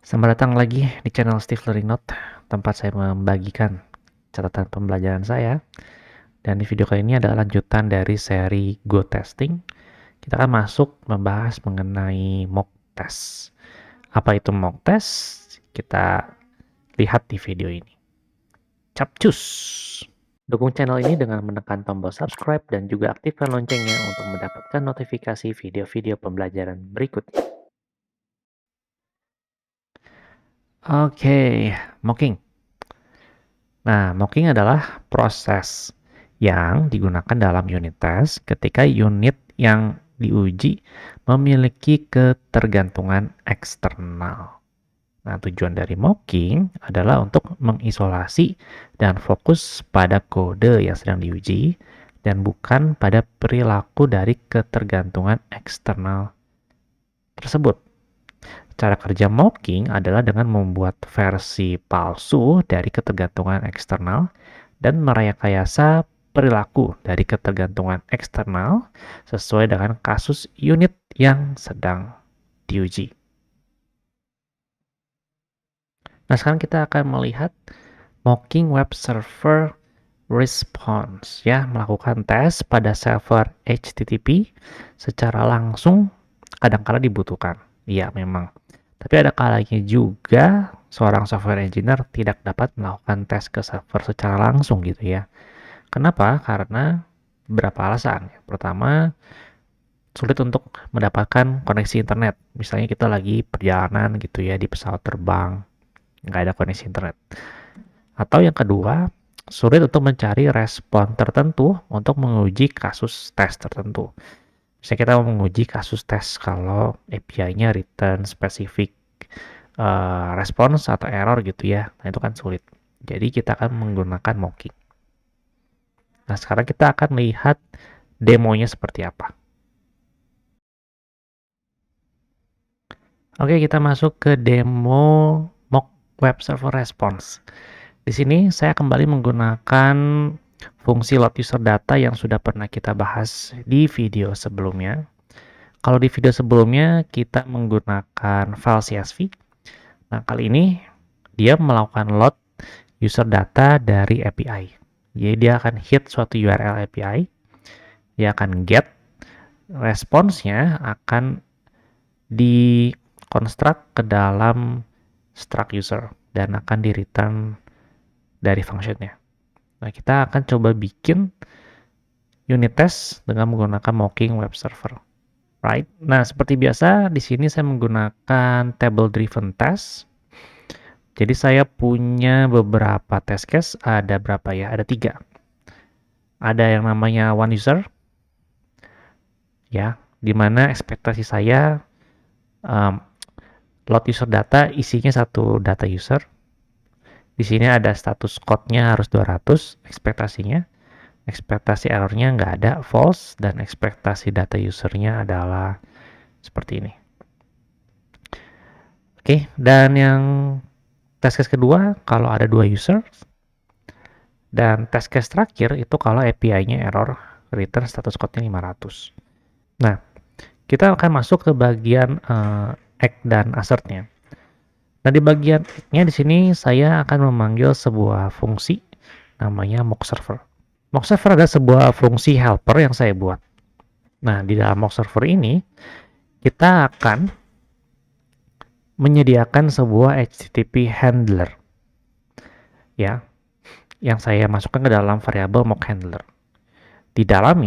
Selamat datang lagi di channel Steve Learning Note, tempat saya membagikan catatan pembelajaran saya. Dan di video kali ini adalah lanjutan dari seri Go Testing. Kita akan masuk membahas mengenai mock test. Apa itu mock test? Kita lihat di video ini. Capcus! Dukung channel ini dengan menekan tombol subscribe dan juga aktifkan loncengnya untuk mendapatkan notifikasi video-video pembelajaran berikutnya. Oke, mocking. Nah, mocking adalah proses yang digunakan dalam unit test ketika unit yang diuji memiliki ketergantungan eksternal. Nah, tujuan dari mocking adalah untuk mengisolasi dan fokus pada kode yang sedang diuji dan bukan pada perilaku dari ketergantungan eksternal tersebut. Cara kerja mocking adalah dengan membuat versi palsu dari ketergantungan eksternal dan merekayasa perilaku dari ketergantungan eksternal sesuai dengan kasus unit yang sedang diuji. Nah, sekarang kita akan melihat mocking web server response, ya, melakukan tes pada server HTTP secara langsung kadang-kala dibutuhkan. Ya, memang. Tapi ada kalanya juga seorang software engineer tidak dapat melakukan tes ke server secara langsung gitu ya. Kenapa? Karena beberapa alasan. Pertama, sulit untuk mendapatkan koneksi internet. Misalnya kita lagi perjalanan gitu ya di pesawat terbang, nggak ada koneksi internet. Atau yang kedua, sulit untuk mencari respon tertentu untuk menguji kasus tes tertentu. Misalnya kita mau menguji kasus tes kalau API-nya return spesifik respons atau error gitu ya. Nah, itu kan sulit. Jadi kita akan menggunakan mocking. Nah, sekarang kita akan lihat demonya seperti apa. Oke, kita masuk ke demo mock web server response. Di sini saya kembali menggunakan fungsi load user data yang sudah pernah kita bahas di video sebelumnya. Kalau di video sebelumnya kita menggunakan file CSV. Nah, kali ini dia melakukan load user data dari API. Jadi dia akan hit suatu URL API, dia akan get, responsnya akan di-construct ke dalam struct user dan akan di-return dari functionnya. Nah, kita akan coba bikin unit test dengan menggunakan mocking web server. Right? Nah, seperti biasa, di sini saya menggunakan table driven test. Jadi saya punya beberapa test case, ada berapa ya? Ada 3. Ada yang namanya one user, ya, dimana ekspektasi saya load user data isinya satu data user. Di sini ada status code-nya harus 200 ekspektasinya. Ekspektasi errornya nggak ada, false, dan ekspektasi data usernya adalah seperti ini. Oke, dan yang test case kedua, kalau ada 2 user, dan test case terakhir itu kalau API-nya error, return status code-nya 500. Nah, kita akan masuk ke bagian act dan assert-nya. Nah, di bagian act-nya di sini saya akan memanggil sebuah fungsi namanya mock server. Mock server adalah sebuah fungsi helper yang saya buat. Nah, di dalam mock server ini kita akan menyediakan sebuah HTTP handler, ya, yang saya masukkan ke dalam variabel mock handler. Di dalam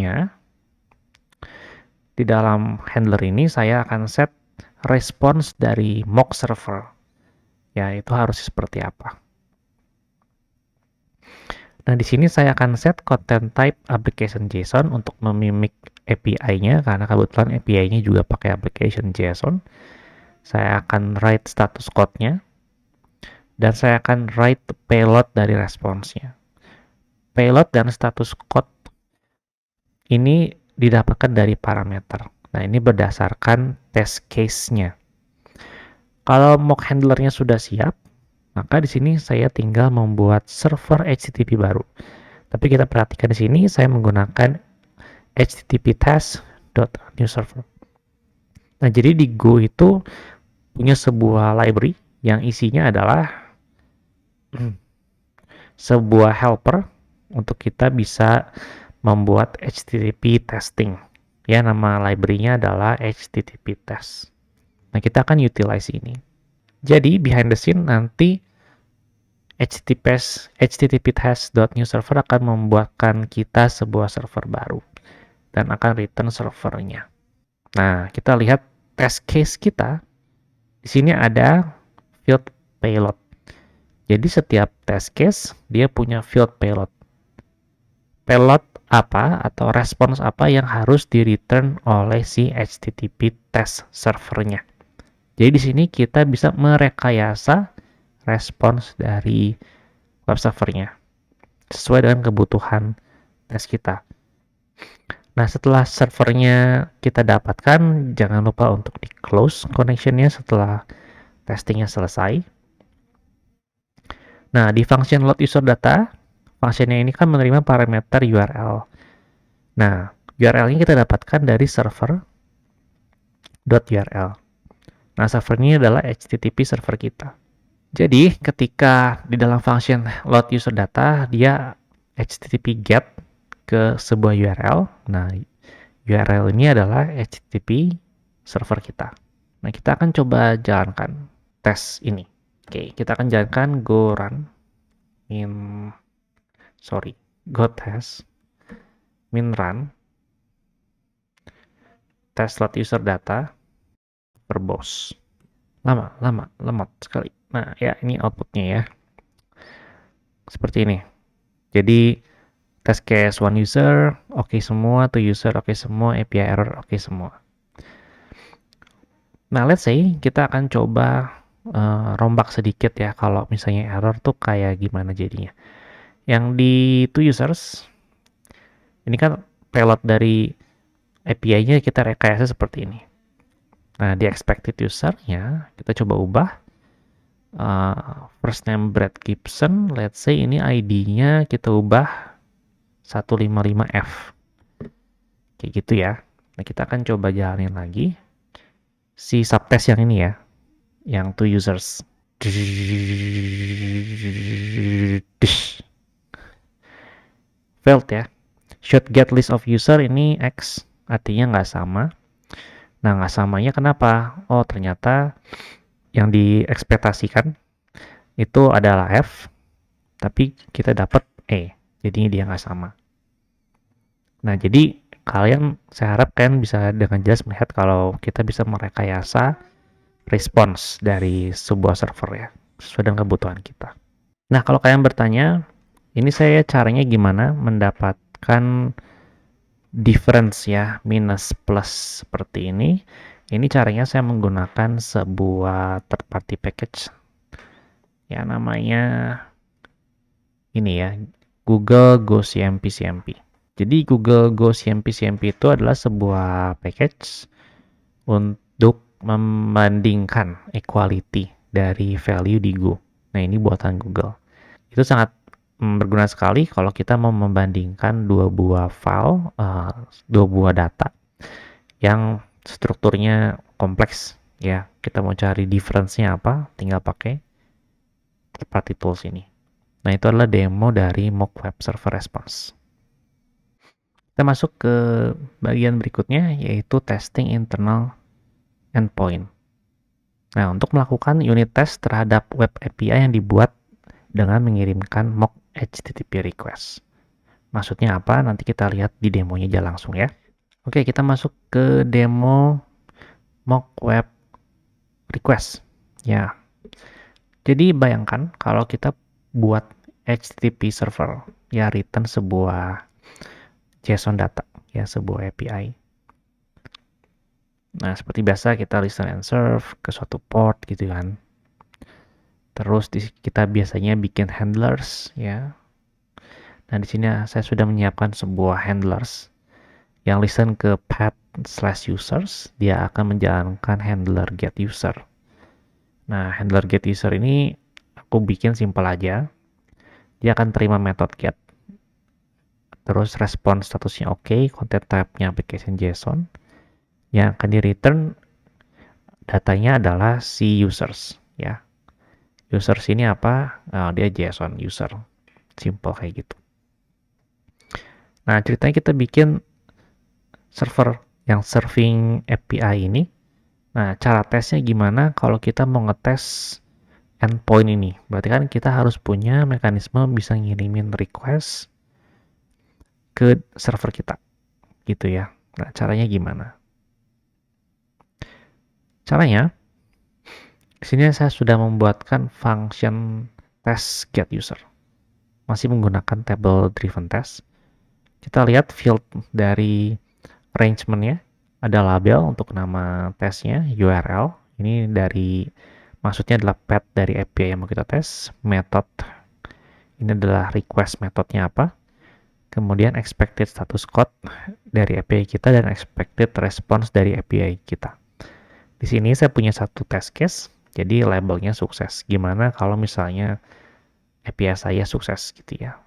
handler ini saya akan set response dari mock server. Ya, itu harus seperti apa. Nah, di sini saya akan set content type application JSON untuk memimik API-nya, karena kebetulan API-nya juga pakai application JSON. Saya akan write status code-nya, dan saya akan write payload dari response-nya. Payload dan status code ini didapatkan dari parameter. Nah, ini berdasarkan test case-nya. Kalau mock handler-nya sudah siap, maka di sini saya tinggal membuat server HTTP baru. Tapi kita perhatikan di sini saya menggunakan http test.newServer. Nah, jadi di Go itu punya sebuah library yang isinya adalah sebuah helper untuk kita bisa membuat HTTP testing. Ya, nama library-nya adalah HTTP test. Nah, kita akan utilize ini. Jadi, behind the scene nanti HTTP test.new server akan membuatkan kita sebuah server baru dan akan return servernya. Nah, kita lihat test case kita. Di sini ada field payload. Jadi setiap test case dia punya field payload. Payload apa atau respons apa yang harus di return oleh si HTTP test servernya. Jadi di sini kita bisa merekayasa respons dari web servernya sesuai dengan kebutuhan tes kita. Nah, setelah servernya kita dapatkan, jangan lupa untuk di close connectionnya setelah testingnya selesai. Nah, di function load user data, functionnya ini kan menerima parameter URL. Nah, URL-nya kita dapatkan dari server.url. Nah, server ini adalah HTTP server kita. Jadi, ketika di dalam function load user data, dia HTTP get ke sebuah URL. Nah, URL ini adalah HTTP server kita. Nah, kita akan coba jalankan tes ini. Oke, kita akan jalankan go test min run test load user data verbose. Lemot sekali. Nah, ya ini outputnya ya. Seperti ini. Jadi, test case one user, oke semua, two user, oke semua, API error, oke semua. Nah, let's say kita akan coba rombak sedikit ya, kalau misalnya error tuh kayak gimana jadinya. Yang di two users, ini kan payload dari API-nya kita rekayasa seperti ini. Nah, di expected user-nya, kita coba ubah. First name Brad Gibson, let's say ini ID-nya kita ubah 155F. Kayak gitu ya. Nah, kita akan coba jalanin lagi. Si subtest yang ini ya, yang two users. Failed ya. Should get list of user ini X, artinya nggak sama. Nah, nggak samanya kenapa? Oh, ternyata yang diekspektasikan itu adalah F, tapi kita dapat E, jadinya dia nggak sama. Nah, jadi saya harap kalian bisa dengan jelas melihat kalau kita bisa merekayasa respons dari sebuah server ya, sesuai dengan kebutuhan kita. Nah, kalau kalian bertanya, ini saya caranya gimana mendapatkan difference ya, minus plus seperti ini. Ini caranya saya menggunakan sebuah third party package ya, namanya ini ya, Google Go CMP. Jadi Google Go CMP itu adalah sebuah package untuk membandingkan equality dari value di Go. Nah, ini buatan Google. Itu sangat berguna sekali kalau kita mau membandingkan dua buah file, dua buah data yang strukturnya kompleks ya. Kita mau cari difference-nya apa, tinggal pakai third party tools ini. Nah, itu adalah demo dari mock web server response. Kita masuk ke bagian berikutnya, yaitu testing internal endpoint. Nah, untuk melakukan unit test terhadap web API yang dibuat dengan mengirimkan mock HTTP request. Maksudnya apa? Nanti kita lihat di demonya aja langsung ya. Oke, kita masuk ke demo mock web request. Ya. Jadi bayangkan kalau kita buat HTTP server, ya return sebuah JSON data, ya sebuah API. Nah, seperti biasa kita listen and serve ke suatu port gitu kan. Terus kita biasanya bikin handlers ya. Nah, di sini saya sudah menyiapkan sebuah handlers yang listen ke path/users, dia akan menjalankan handler get user. Nah, handler get user ini aku bikin simple aja. Dia akan terima method get. Terus respon statusnya oke, content type-nya application JSON. Yang akan di return datanya adalah si users ya. User sini apa? Dia JSON user. Simple kayak gitu. Nah, ceritanya kita bikin server yang serving API ini. Nah, cara tesnya gimana kalau kita mau ngetes endpoint ini? Berarti kan kita harus punya mekanisme bisa ngirimin request ke server kita, gitu ya. Nah, caranya gimana? Caranya, di sini saya sudah membuatkan function test get user. Masih menggunakan table driven test. Kita lihat field dari arrangement-nya, ada label untuk nama tesnya, URL. Ini dari, maksudnya adalah path dari API yang mau kita tes, method. Ini adalah request methodnya apa. Kemudian expected status code dari API kita dan expected response dari API kita. Di sini saya punya satu test case, jadi labelnya sukses. Gimana kalau misalnya API saya sukses gitu ya.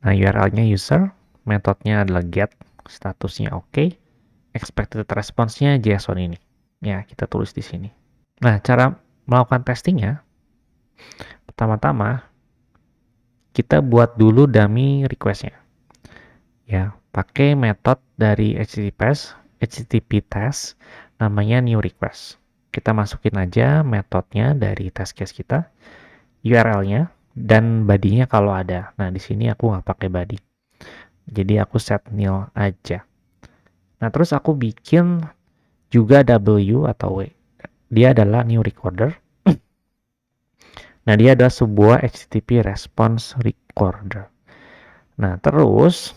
Nah, URL-nya user, metodenya adalah get, statusnya oke, expected response-nya JSON ini. Ya, kita tulis di sini. Nah, cara melakukan testingnya, pertama-tama kita buat dulu dummy request-nya. Ya, pakai metode dari HTTP test namanya new request. Kita masukin aja metodenya dari test case kita, URL-nya, dan body-nya kalau ada. Nah, di sini aku nggak pakai body. Jadi aku set nil aja. Nah, terus aku bikin juga W atau W. Dia adalah new recorder. Nah, dia adalah sebuah HTTP response recorder. Nah, terus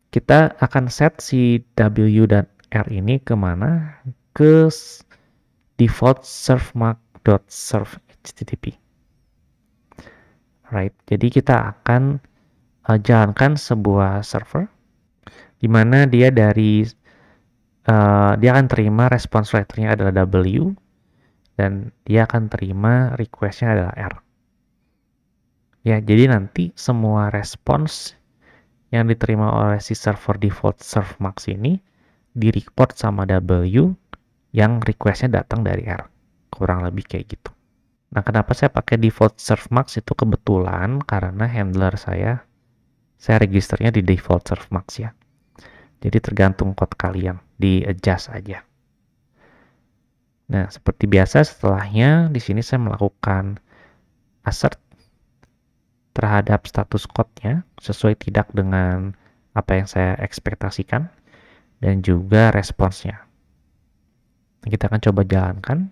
kita akan set si W dan R ini kemana? Ke default serve HTTP. Right. Jadi kita akan jalankan sebuah server di mana dia dia akan terima response letternya adalah W dan dia akan terima requestnya adalah R. Ya, jadi nanti semua respons yang diterima oleh si server default serve max ini di-report sama W yang requestnya datang dari R. Kurang lebih kayak gitu. Nah, kenapa saya pakai default serve max itu kebetulan karena handler saya registernya di default serve max ya. Jadi tergantung code kalian, di-adjust aja. Nah, seperti biasa setelahnya di sini saya melakukan assert terhadap status code-nya sesuai tidak dengan apa yang saya ekspektasikan dan juga responsnya. Kita akan coba jalankan.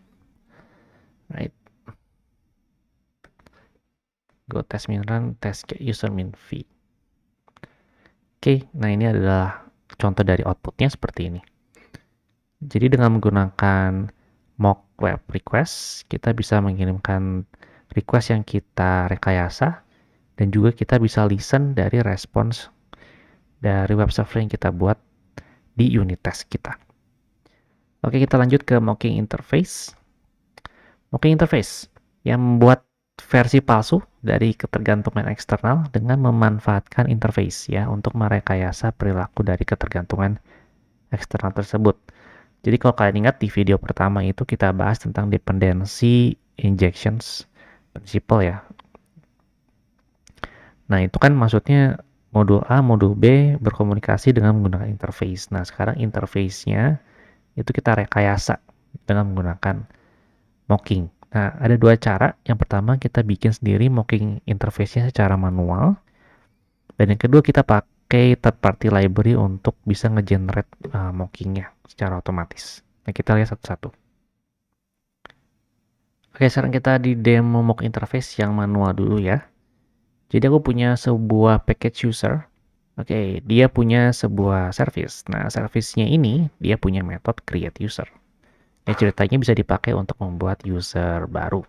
Right. Go test min run test get user min v. Oke, nah ini adalah contoh dari outputnya seperti ini. Jadi dengan menggunakan mock web request, kita bisa mengirimkan request yang kita rekayasa dan juga kita bisa listen dari respons dari web server yang kita buat di unit test kita. Oke, kita lanjut ke mocking interface. Mocking interface yang membuat versi palsu dari ketergantungan eksternal dengan memanfaatkan interface ya untuk merekayasa perilaku dari ketergantungan eksternal tersebut. Jadi kalau kalian ingat di video pertama itu kita bahas tentang dependency injections principle ya. Nah, itu kan maksudnya modul A, modul B berkomunikasi dengan menggunakan interface. Nah, sekarang interface-nya itu kita rekayasa dengan menggunakan mocking. Nah, ada dua cara. Yang pertama, kita bikin sendiri mocking interface-nya secara manual. Dan yang kedua, kita pakai third party library untuk bisa nge-generate mocking-nya secara otomatis. Nah, kita lihat satu-satu. Oke, sekarang kita di demo mock interface yang manual dulu ya. Jadi aku punya sebuah package user. Oke, dia punya sebuah service. Nah, service-nya ini dia punya metode create user. Ya, ceritanya bisa dipakai untuk membuat user baru.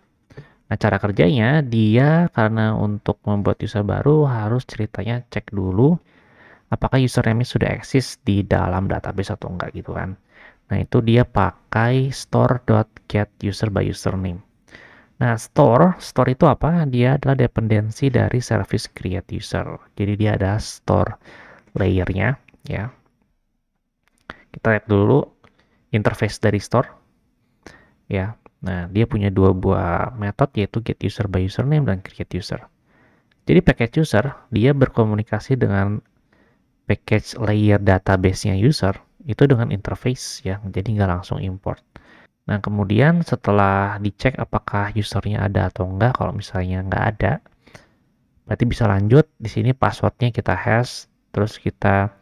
Nah, cara kerjanya dia karena untuk membuat user baru harus ceritanya cek dulu apakah username sudah eksis di dalam database atau enggak gitu kan. Nah, itu dia pakai store.getUser by username. Nah, store itu apa? Dia adalah dependensi dari service create user. Jadi dia ada store layer-nya ya. Kita lihat dulu interface dari store ya. Nah, dia punya dua buah metode yaitu get user by username dan create user. Jadi package user, dia berkomunikasi dengan package layer database-nya user itu dengan interface ya, jadi nggak langsung import. Nah, kemudian setelah dicek apakah usernya ada atau enggak, kalau misalnya nggak ada, berarti bisa lanjut. Di sini passwordnya kita hash, terus kita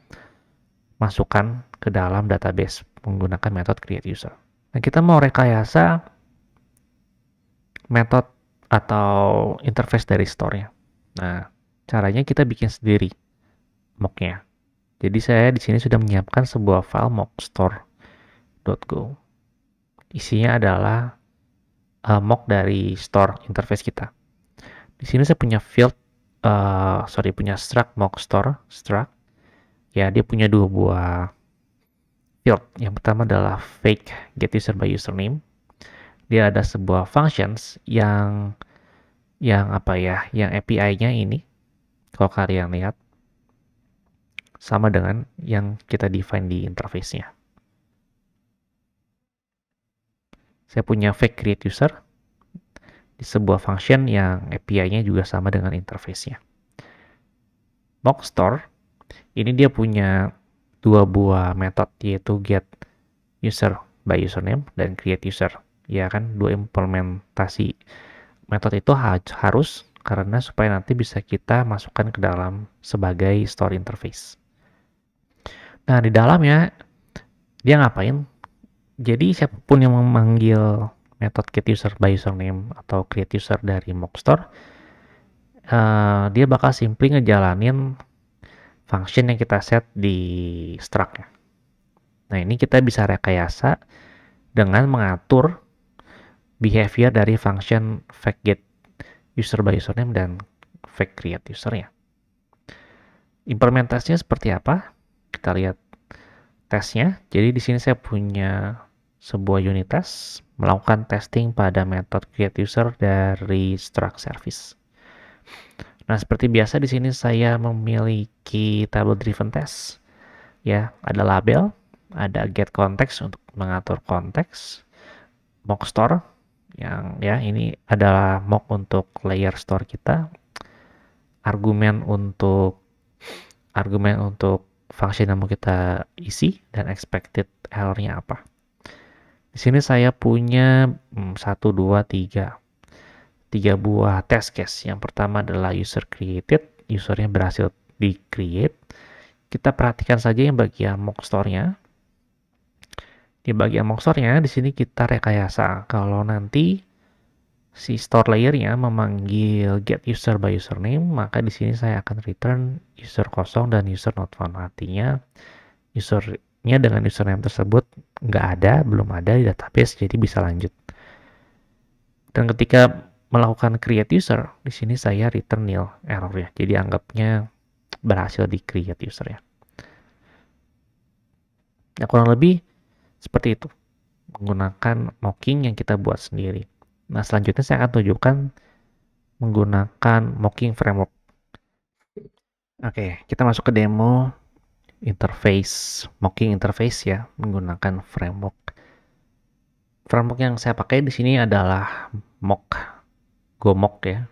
masukkan ke dalam database menggunakan metode create user. Nah, kita mau rekayasa metode atau interface dari store-nya. Nah, caranya kita bikin sendiri mock-nya. Jadi saya di sini sudah menyiapkan sebuah file mockstore.go. Isinya adalah mock dari store interface kita. Di sini saya punya field, punya struct mockstore struct. Ya, dia punya dua buah field. Yang pertama adalah fake get user by username. Dia ada sebuah functions yang apa ya, yang API-nya ini, kalau kalian lihat, sama dengan yang kita define di interface-nya. Saya punya fake create user di sebuah function yang API-nya juga sama dengan interface-nya. Mockstore, ini dia punya dua buah metode, yaitu get user by username dan create user. Ya kan, dua implementasi metode itu harus karena supaya nanti bisa kita masukkan ke dalam sebagai store interface. Nah, di dalamnya dia ngapain? Jadi siapapun yang memanggil metode get user by username atau create user dari Mockstore, dia bakal simply ngejalanin function yang kita set di struct-nya. Nah, ini kita bisa rekayasa dengan mengatur behavior dari function fake get user by username dan fake create user-nya. Implementasinya seperti apa? Kita lihat tesnya. Jadi di sini saya punya sebuah unit test melakukan testing pada metode create user dari struct service. Nah, seperti biasa di sini saya memiliki table driven test. Ya, ada label, ada get context untuk mengatur konteks, mock store yang ya ini adalah mock untuk layer store kita, argumen untuk function yang mau kita isi dan expected error-nya apa. Di sini saya punya 1, 2, 3 buah test case. Yang pertama adalah user created, usernya berhasil di create. Kita perhatikan saja yang bagian mock store-nya. Di bagian mock store-nya di sini kita rekayasa kalau nanti si store layer-nya memanggil get user by username, maka di sini saya akan return user kosong dan user not found. Artinya usernya dengan username tersebut nggak ada, belum ada di database, jadi bisa lanjut. Dan ketika melakukan create user, di sini saya return nil error-nya. Jadi anggapnya berhasil di create user ya. Nah, kurang lebih seperti itu. Menggunakan mocking yang kita buat sendiri. Nah, selanjutnya saya akan tunjukkan menggunakan mocking framework. Oke, kita masuk ke demo interface, mocking interface ya, menggunakan framework. Framework yang saya pakai di sini adalah GoMock ya.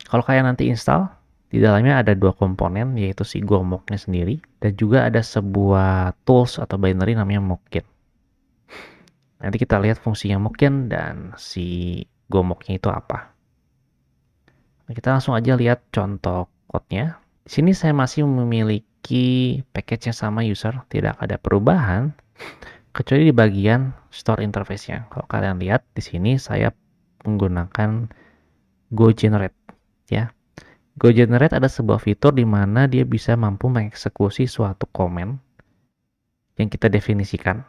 Kalau kalian nanti install, di dalamnya ada dua komponen, yaitu si GoMock-nya sendiri, dan juga ada sebuah tools atau binary namanya Mockkin. Nanti kita lihat fungsinya Mockkin dan si GoMock-nya itu apa. Nah, kita langsung aja lihat contoh code-nya. Di sini saya masih memiliki package yang sama user, tidak ada perubahan, kecuali di bagian store interface-nya. Kalau kalian lihat di sini saya menggunakan GoGenerate ya. GoGenerate ada sebuah fitur di mana dia bisa mampu mengeksekusi suatu komen yang kita definisikan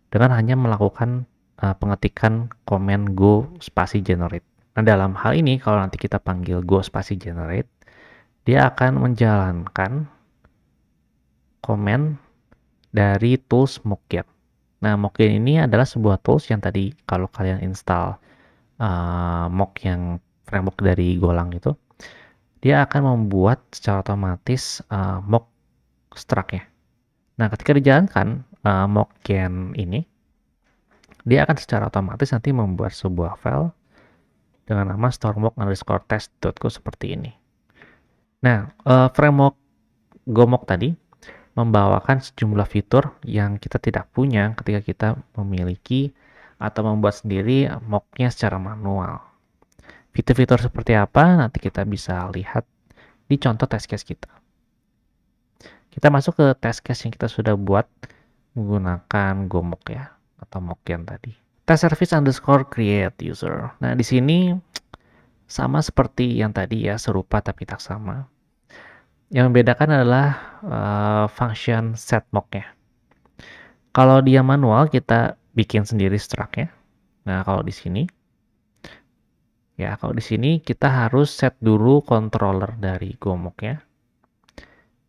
dengan hanya melakukan pengetikan komen go spasi generate. Nah, dalam hal ini kalau nanti kita panggil go spasi generate, dia akan menjalankan komen dari tools Mockkin. Nah, Mockkin ini adalah sebuah tools yang tadi kalau kalian install mock yang framework dari Golang itu, dia akan membuat secara otomatis mock struct-nya. Nah, ketika dijalankan Mockkin ini, dia akan secara otomatis nanti membuat sebuah file dengan nama stormmock_test.co seperti ini. Nah, framework Gomok tadi membawakan sejumlah fitur yang kita tidak punya ketika kita memiliki atau membuat sendiri mocknya secara manual. Fitur-fitur seperti apa nanti kita bisa lihat di contoh test case kita. Kita masuk ke test case yang kita sudah buat menggunakan Gomok ya, atau Mockyan tadi. Test service underscore create user. Nah, di sini sama seperti yang tadi ya, serupa tapi tak sama. Yang membedakan adalah function set mock-nya. Kalau dia manual, kita bikin sendiri struct-nya. Nah, kalau di sini kita harus set dulu controller dari Gomok ya.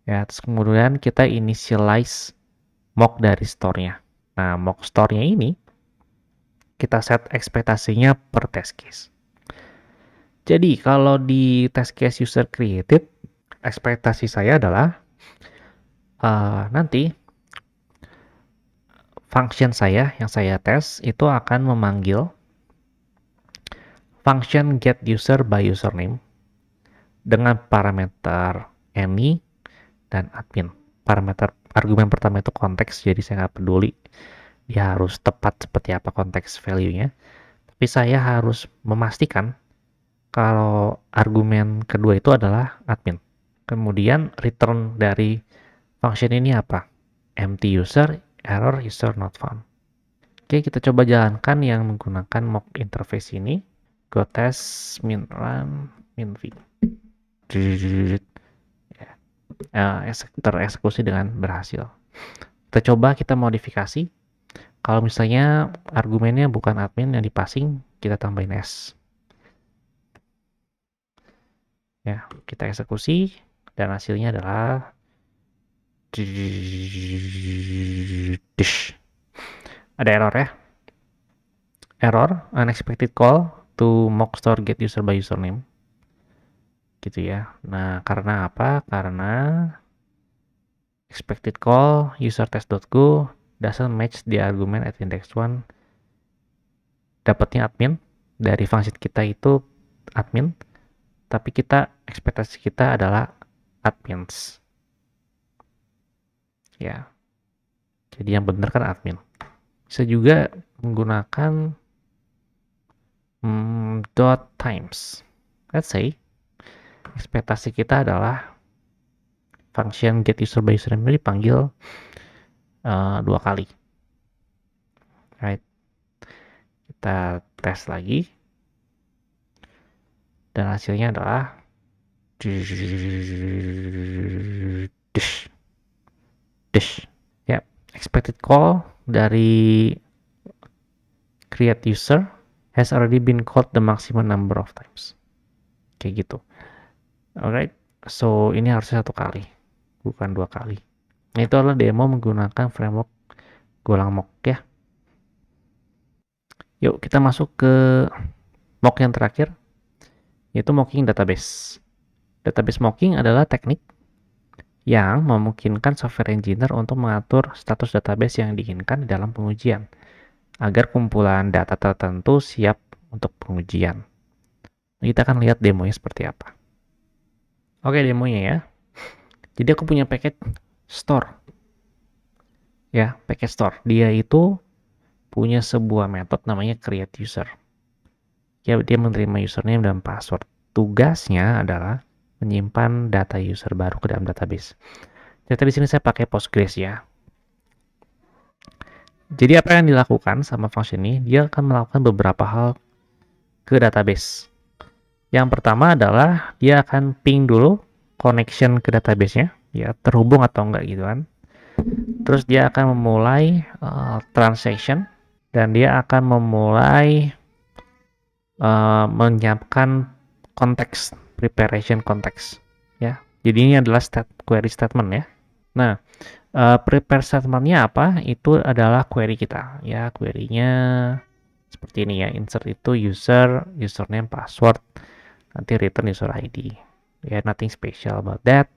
Ya, terus kemudian kita initialize mock dari store-nya. Nah, mock store-nya ini kita set ekspektasinya per test case. Jadi, kalau di test case user created, ekspektasi saya adalah nanti function saya yang saya tes itu akan memanggil function get user by username dengan parameter any dan admin. Parameter argumen pertama itu konteks, jadi saya nggak peduli dia harus tepat seperti apa konteks value-nya. Tapi saya harus memastikan kalau argumen kedua itu adalah admin. Kemudian return dari function ini apa? Empty user, error user not found. Oke, kita coba jalankan yang menggunakan mock interface ini. Go test min run min v. Tereksekusi dengan berhasil. Kita coba kita modifikasi. Kalau misalnya argumennya bukan admin yang dipassing, kita tambahin s. Ya, kita eksekusi dan hasilnya adalah ada error ya. Error unexpected call to mock store get user by username. Gitu ya. Nah, karena apa? Karena expected call user test.go doesn't match the argument at index 1. Dapatnya admin dari function kita itu admin, tapi ekspektasi kita adalah admins. Ya. Jadi yang benar kan admin. Bisa juga menggunakan dot times. Let's say ekspektasi kita adalah function get user by username ini dipanggil 2 kali. Right. Kita tes lagi. Dan hasilnya adalah ya, expected call dari create user has already been called the maximum number of times. Kayak gitu. Alright, so ini harusnya 1 kali, bukan 2 kali. Nah, itu adalah demo menggunakan framework Golang Mock ya. Yuk kita masuk ke mock yang terakhir, yaitu mocking database. Database mocking adalah teknik yang memungkinkan software engineer untuk mengatur status database yang diinginkan di dalam pengujian, agar kumpulan data tertentu siap untuk pengujian. Kita akan lihat demonya seperti apa. Oke, demonya ya. Jadi aku punya paket store. Ya, paket store. Dia itu punya sebuah metode namanya create user. Ya, dia menerima username dan password. Tugasnya adalah menyimpan data user baru ke dalam database. Jadi di sini saya pakai Postgres ya. Jadi apa yang dilakukan sama function ini? Dia akan melakukan beberapa hal ke database. Yang pertama adalah dia akan ping dulu connection ke database-nya, ya terhubung atau enggak gitu kan. Terus dia akan memulai transaction dan dia akan memulai menyiapkan konteks, preparation konteks ya. Jadi ini adalah query statement ya. Nah, prepare statement-nya apa? Itu adalah query kita ya. Query-nya seperti ini ya. Insert itu user, username, password, nanti return user ID. Ya, nothing special about that.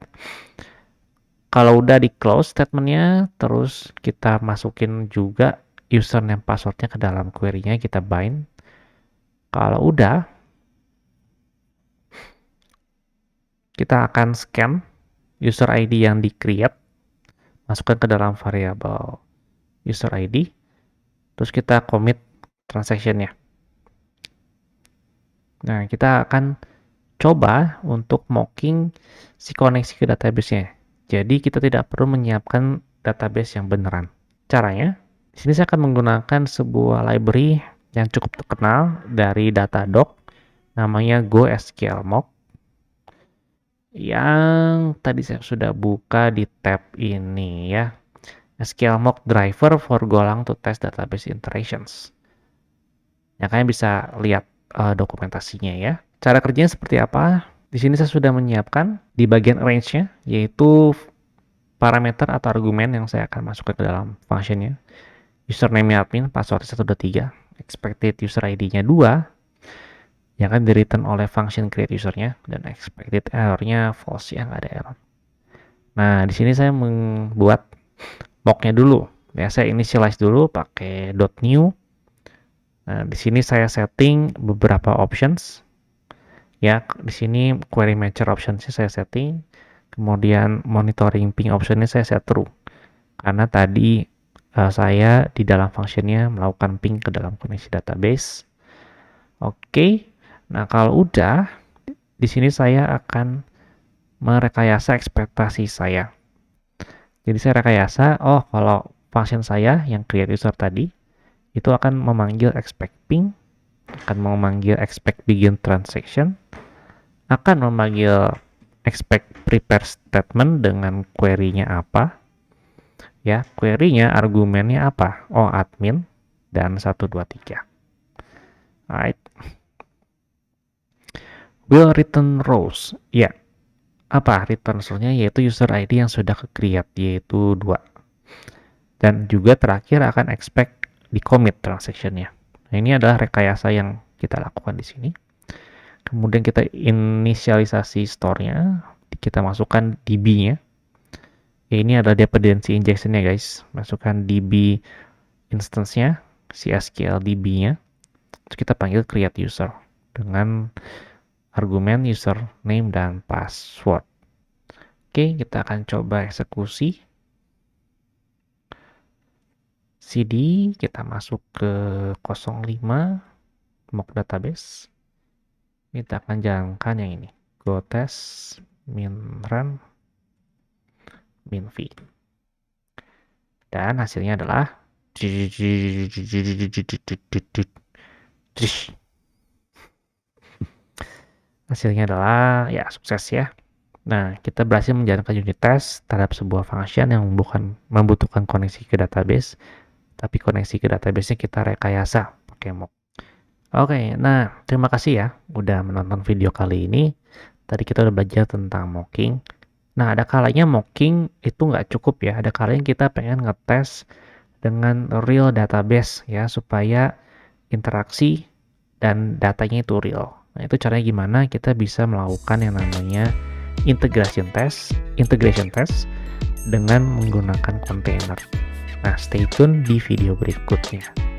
Kalau udah di close statementnya, terus kita masukin juga username passwordnya ke dalam query-nya, kita bind. Kalau udah, kita akan scan user ID yang di-create, masukkan ke dalam variabel user ID, terus kita commit transaction-nya. Nah, kita akan coba untuk mocking si koneksi ke database-nya. Jadi kita tidak perlu menyiapkan database yang beneran. Caranya, di sini saya akan menggunakan sebuah library yang cukup terkenal dari Datadog, namanya GoSQLMock, yang tadi saya sudah buka di tab ini ya. SQLMock driver for Golang to test database iterations. Ya, kalian bisa lihat dokumentasinya ya. Cara kerjanya seperti apa? Di sini saya sudah menyiapkan di bagian range-nya, yaitu parameter atau argumen yang saya akan masukkan ke dalam function-nya. Username-nya admin, password 123, expected user ID-nya 2, yang akan di-return oleh function create user-nya, dan expected error-nya false, ya nggak ada error. Nah, di sini saya membuat mock-nya dulu. Ya, saya initialize dulu pakai .new. Nah, di sini saya setting beberapa options. Ya, di sini query matcher options-nya saya setting. Kemudian monitoring ping option-nya saya set true. Karena tadi saya di dalam function-nya melakukan ping ke dalam koneksi database. Oke. Nah, kalau udah, di sini saya akan merekayasa ekspektasi saya. Jadi saya rekayasa, oh kalau function saya yang create user tadi, itu akan memanggil expect ping, akan memanggil expect begin transaction, akan memanggil expect prepare statement dengan query-nya apa, ya, query-nya argumennya apa, oh admin, dan 123. Alright. Will return rows, ya, apa return rows-nya, yaitu user ID yang sudah ke-create, yaitu 2. Dan juga terakhir akan expect di commit transaction-nya. Nah, ini adalah rekayasa yang kita lakukan di sini. Kemudian kita inisialisasi store-nya, kita masukkan DB-nya. Ya, ini adalah dependency injection-nya guys. Masukkan DB instance-nya, si SQL DB-nya. Terus kita panggil create user dengan argumen username dan password. Oke, kita akan coba eksekusi. CD, kita masuk ke 05 mock database. Kita akan jalankan yang ini, go test min run min v, dan hasilnya adalah ya sukses ya. Nah, kita berhasil menjalankan unit test terhadap sebuah function yang bukan membutuhkan koneksi ke database, tapi koneksi ke database-nya kita rekayasa pakai mock. Oke, nah terima kasih ya udah menonton video kali ini. Tadi kita udah belajar tentang mocking. Nah, ada kalanya mocking itu nggak cukup ya. Ada kalanya kita pengen ngetes dengan real database ya, supaya interaksi dan datanya itu real. Nah, itu caranya gimana? Kita bisa melakukan yang namanya integration test dengan menggunakan container. Nah, stay tune di video berikutnya.